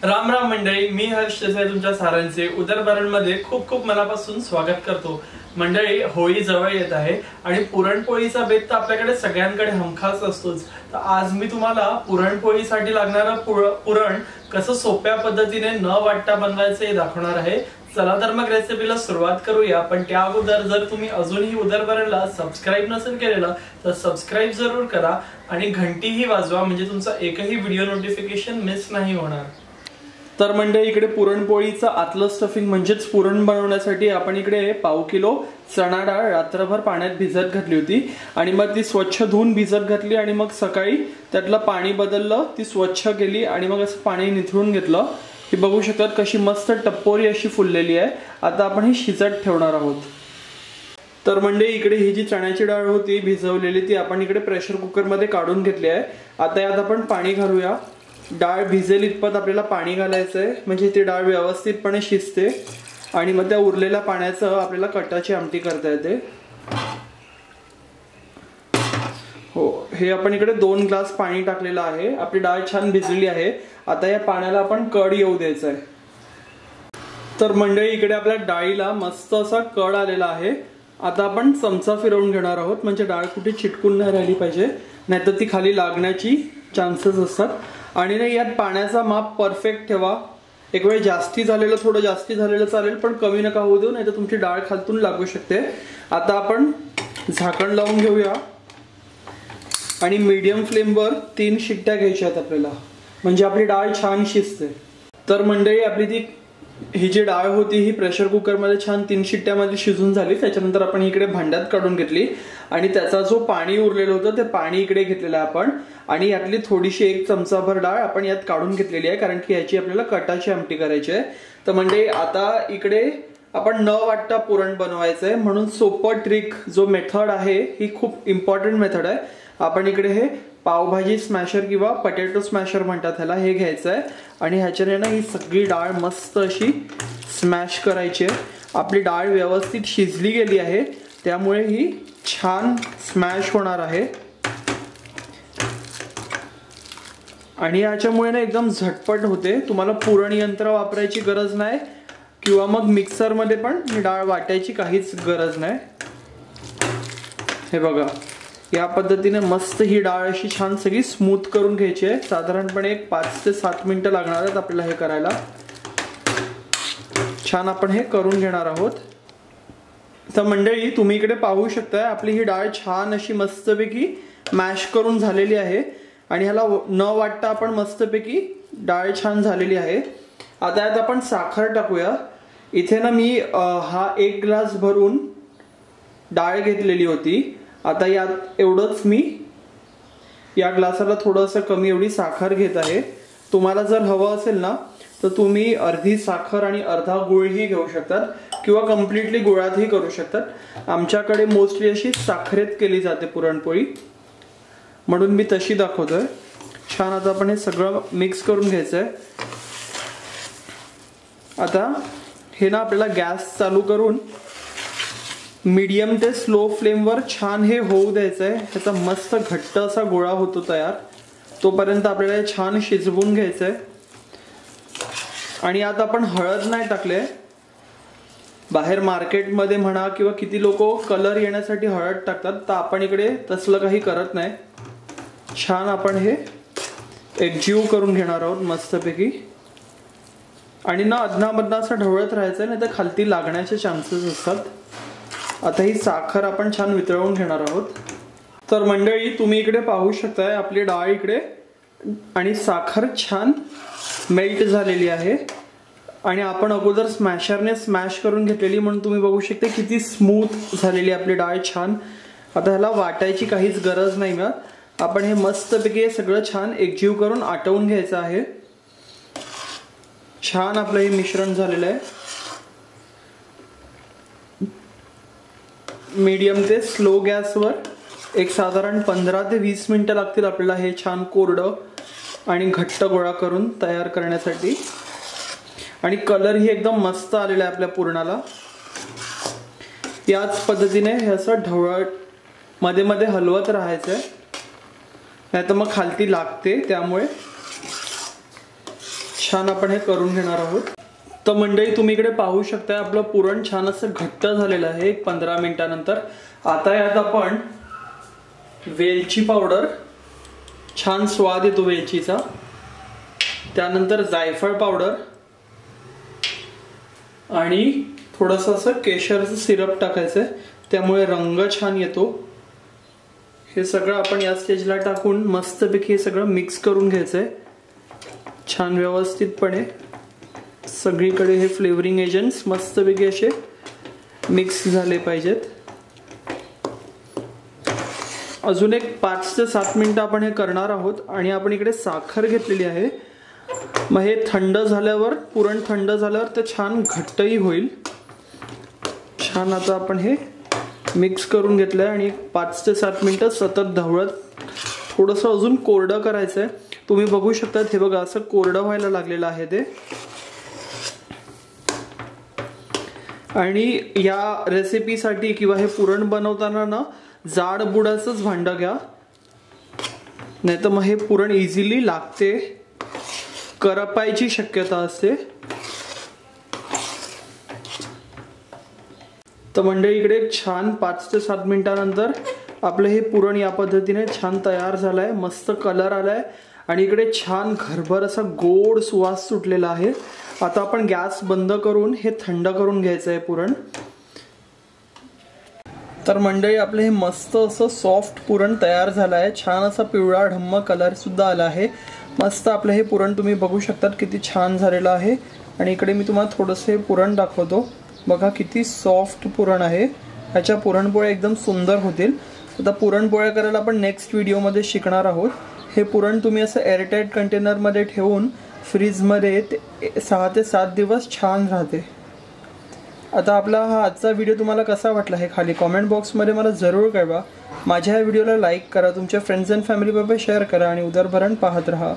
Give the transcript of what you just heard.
राम राम मंडळी, मी हर्ष देसाई तुमच्या सारांचे उदरभरणमध्ये खूप खूप मनापासून स्वागत करतो। मंडळी, होळी जवळ येत आहे आणि पुरणपोळीचा बेत तर आपल्याकडे सगळ्यांकडे हमखास असतोच। तर आज मी तुम्हाला पुरणपोळीसाठी लागणारं पुरण कसं सोप्या पद्धतीने न वाटता बनवायचं हे दाखवणार आहे। चला तर मग रेसिपीला सुरुवात करूया। पण त्या अगोदर जर तुम्ही अजूनही उदरभरणला सबस्क्राइब नसेल केलेलं तर सबस्क्राइब जरूर करा आणि घंटीही वाजवा, म्हणजे तुमचा एकही व्हिडिओ नोटिफिकेशन मिस नाही होणार। तर मंडळी, इकडे पुरणपोळीचं आतलं स्टफिंग म्हणजेच पुरण बनवण्यासाठी आपण इकडे पाव किलो चणा डाळ रात्रभर पाण्यात भिजत घातली होती आणि मग ती स्वच्छ धुवून भिजत घातली आणि मग सकाळी त्यातलं पाणी बदललं, ती स्वच्छ केली आणि मग असं पाणी निथळून घेतलं। ही बघू शकतात कशी मस्त टप्पोरी अशी फुललेली आहे। आता आपण ही शिजत ठेवणार आहोत। तर मंडळी, इकडे ही जी चण्याची डाळ होती भिजवलेली ती आपण इकडे प्रेशर कुकर मध्ये काढून घेतली आहे। आता यात आपण पाणी घालूया। डाळ भिजेल इतपत आपल्याला पाणी घालायचं आहे, म्हणजे ती डाळ व्यवस्थितपणे शिजते आणि मग त्या उरलेल्या पाण्याचं आपल्याला कटाची आमटी करता येते। हो, हे आपण इकडे 2 ग्लास पाणी टाकलेलं आहे। आपली डाळ छान भिजली आहे। आता या पाण्याला आपण कड येऊ द्यायचं आहे। तर मंडळी, इकडे आपल्या डाळीला मस्त असा कड आलेला आहे। आता आपण चमचा फिरवून घेणार आहोत, म्हणजे डाळ कुठे चिटकून नाही राहिली पाहिजे, नाहीतर ती खाली लागण्याची चान्सेस असतात। आणि ना, यात पाण्याचा माप परफेक्ट ठेवा। एक वेळ जास्ती झालेलं, थोडं जास्ती झालेलं चालेल, पण कमी नका होऊ देऊ, नाहीतर तुमची डाळ खालतून लागू शकते। आता आपण झाकण लावून घेऊया आणि मीडियम फ्लेमवर 3 शिट्ट्या घ्यायच्या आहेत आपल्याला, म्हणजे आपली डाळ छान शिजते। तर मंडळी, आपली ही जी डाळ होती ही प्रेशर कुकर मध्ये छान 3 शिट्ट्यामध्ये शिजून झाली। त्याच्यानंतर आपण इकडे भांड्यात काढून घेतली आणि त्याचा जो पाणी उरलेलं होतं ते पाणी इकडे घेतलेलं आहे आपण, आणि यातली थोडीशी 1 चमचाभर डाळ आपण यात काढून घेतलेली आहे, कारण की याची आपल्याला कटाची आमटी करायची आहे। तर म्हणजे आता इकडे आपण न वाटता पुरण बनवायचं आहे, म्हणून सोपं ट्रिक जो मेथड आहे ही खूप इम्पॉर्टंट मेथड आहे। आपण इकडे हे पावभाजी स्मॅशर किंवा पटेटो स्मॅशर म्हणतात ह्याला, हे घ्यायचं आहे आणि ह्याच्याने ना ही सगळी डाळ मस्त अशी स्मॅश करायची आहे। आपली डाळ व्यवस्थित शिजली गेली आहे, त्यामुळे ही छान स्मॅश होणार आहे आणि याच्यामुळे ना एकदम झटपट होते। तुम्हाला पुरण यंत्र वापरायची गरज नाही किंवा मग मिक्सर मध्ये पण ही डाळ वाटायची काहीच गरज नाही। हे बघा, या पद्धतीने मस्त ही डाळ अशी छान सगळी स्मूथ करून घ्यायची आहे। साधारणपणे 5 ते 7 मिनिटं लागणार आहेत आपल्याला हे करायला। छान आपण हे करून घेणार आहोत। तर मंडळी, तुम्ही इकडे पाहू शकताय आपली ही डाळ छान अशी मस्तपैकी मॅश करून झालेली आहे आणि ह्याला न वाटता आपण मस्तपैकी डाळ छान झालेली आहे। आता यात आपण साखर टाकूया। इथे ना मी हा 1 ग्लास भरून डाळ घेतलेली होती। आता यात एवढंच मी या ग्लासाला थोडंसं कमी एवढी साखर घेत आहे। तुम्हाला जर हवं असेल ना तर तुम्ही अर्धी साखर आणि अर्धा गुळही घेऊ शकतात किंवा कम्प्लिटली गुळातही करू शकतात। आमच्याकडे मोस्टली अशी साखरेत केली जाते पुरणपोळी, म्हणून मी तशी दाखवतोय। छान आता आपण हे सगळं मिक्स करून घ्यायचंय। आता हे ना आपल्याला गॅस चालू करून मीडियम ते स्लो फ्लेमवर छान हे होऊ द्यायचंय। ह्याचा मस्त घट्ट असा गोळा होतो तयार, तोपर्यंत आपल्याला हे छान शिजवून घ्यायचंय। आणि आता आपण हळद नाही टाकले। बाहेर मार्केटमध्ये म्हणा किंवा किती लोक कलर येण्यासाठी हळद टाकतात, तर आपण इकडे तसलं काही करत नाही। छान आपण हे एकजीव करून घेणार आहोत मस्तपैकी, आणि ना अदनामधना असं ढवळत राहायचं, नाही तर खालती लागण्याचे चान्सेस असतात। आता ही साखर आपण छान वितळवून घेणार आहोत। तर मंडळी, तुम्ही इकडे पाहू शकताय आपली डाळ इकडे आणि साखर छान मेल्ट झालेली आहे आणि आपण अगोदर स्मॅशरने स्मॅश करून घेतलेली, म्हणून तुम्ही बघू शकता किती स्मूथ झालेली आपली डाळ छान। आता ह्याला वाटायची काहीच गरज नाही ना, आपण हे मस्तपैकी हे सगळं छान एकजीव करून आटवून घ्यायचं आहे। छान आपलं हे मिश्रण झालेलं आहे। मीडियम ते स्लो गॅसवर एक साधारण 15 ते 20 मिनिटं लागतील आपल्याला हे छान कोरडं आणि घट्ट गोळा करून तयार करण्यासाठी। आणि कलर ही एकदम मस्त आलेला आहे आपल्या पुरणाला। याच पद्धतीने हे असं ढवळत मध्ये मध्ये हलवत राहायचं आहे, नाही तर मग खालती लागते। त्यामुळे छान आपण हे करून घेणार आहोत। तर मंडळी तुम्ही इकडे पाहू शकता आपलं पुरण छान असं घट्ट झालेलं आहे 15 मिनिटानंतर। आता यात आपण वेलची पावडर, छान स्वाद येतो वेलचीचा, त्यानंतर जायफळ पावडर आणि थोडंसं असं केशरचं सिरप टाकायचं, त्यामुळे रंग छान येतो। हे सगळं आपण या स्टेजला टाकून मस्तपैकी हे सगळं मिक्स करून घ्यायचंय छान व्यवस्थितपणे। सगळीकडे हे फ्लेवरिंग एजंट्स मस्तपैकी असे मिक्स झाले पाहिजेत। अजून एक 5 ते 7 मिनिटं आपण हे करणार आहोत। आणि आपण इकडे साखर घेतलेली आहे, मग हे थंड झाल्यावर, पुरण थंड झाल्यावर ते छान घट्टही होईल। छान आता आपण हे मिक्स करून घेतलंय आणि 5 ते 7 मिनिटं सतत ढवळत थोडंसं अजून कोरडं करायचंय। तुम्ही बघू शकता हे बघा असं कोरडं व्हायला लागलेलं आहे ते। आणि या रेसिपीसाठी किंवा हे पुरण बनवताना ना जाड बुडाचंच भांडं घ्या, नाहीतर मग हे पुरण इझिली लागते, करपायची शक्यता असते। तर मंडळी इकडे छान 5 ते 7 मिनिटानंतर आपलं हे पुरण या पद्धतीने छान तयार झालंय, मस्त कलर आलाय आणि इकडे छान घरभर असा गोड सुवास सुटलेला आहे। आता आपण गॅस बंद करून हे थंड करून घ्यायचं आहे पुरण। तर मंडळी आपलं हे मस्त असं सॉफ्ट पुरण तयार झालं आहे, छान असा पिवळा ढम्म कलर सुद्धा आला आहे। मस्त आपलं हे पुरण तुम्ही बघू शकतात किती छान झालेलं आहे। आणि इकडे मी तुम्हाला थोडंसं हे पुरण दाखवतो, बघा किती सॉफ्ट पुरण आहे। ह्याच्या पुरणपोळ्या एकदम सुंदर होतील। आता पुरणपोळ्या करायला आपण नेक्स्ट व्हिडिओमध्ये शिकणार आहोत। हे पुरण तुम्ही असं एअरटाईट कंटेनरमध्ये ठेवून फ्रीजमध्ये 6 ते 7 दिवस छान राहते। आता आपला हा आजचा व्हिडिओ तुम्हाला कसा वाटला हे खाली कॉमेंट बॉक्समध्ये मला जरूर कळवा। माझ्या या व्हिडिओला लाईक करा, तुमच्या फ्रेंड्स अँड फॅमिलीबरोबर शेअर करा आणि उदरभरण पाहत राहा।